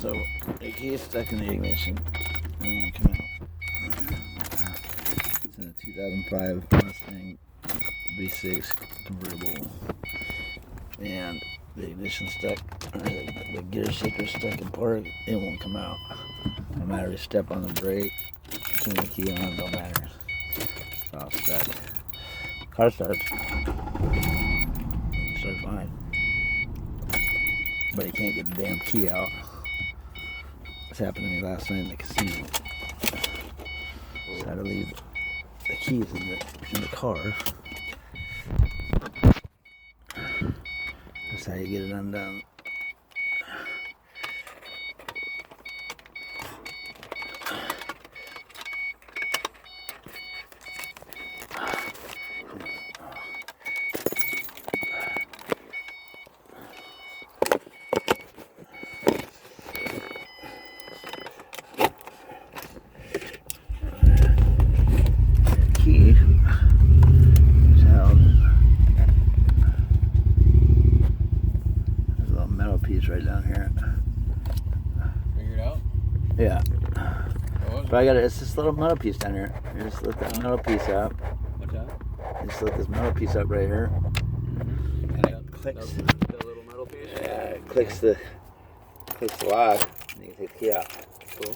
So the key is stuck in the ignition and won't come out. It's in a 2005 Mustang V6 convertible, and the ignition stuck, or the gear shifter stuck in park. It won't come out. No matter if you step on the brake, turn the key on, it don't matter. It's all stuck. Car starts fine, but you can't get the damn key out. This happened to me last night in the casino. So I had to leave the keys in the car. That's how you get it undone. Key is held. There's a little metal piece right down here. Figured out? Yeah. What But I got it. It's this little metal piece down here. You just lift that metal piece up. What's that? You just lift this metal piece up right here. And it clicks. The little metal piece? Yeah, it clicks the lock, and you can take the key out. Cool.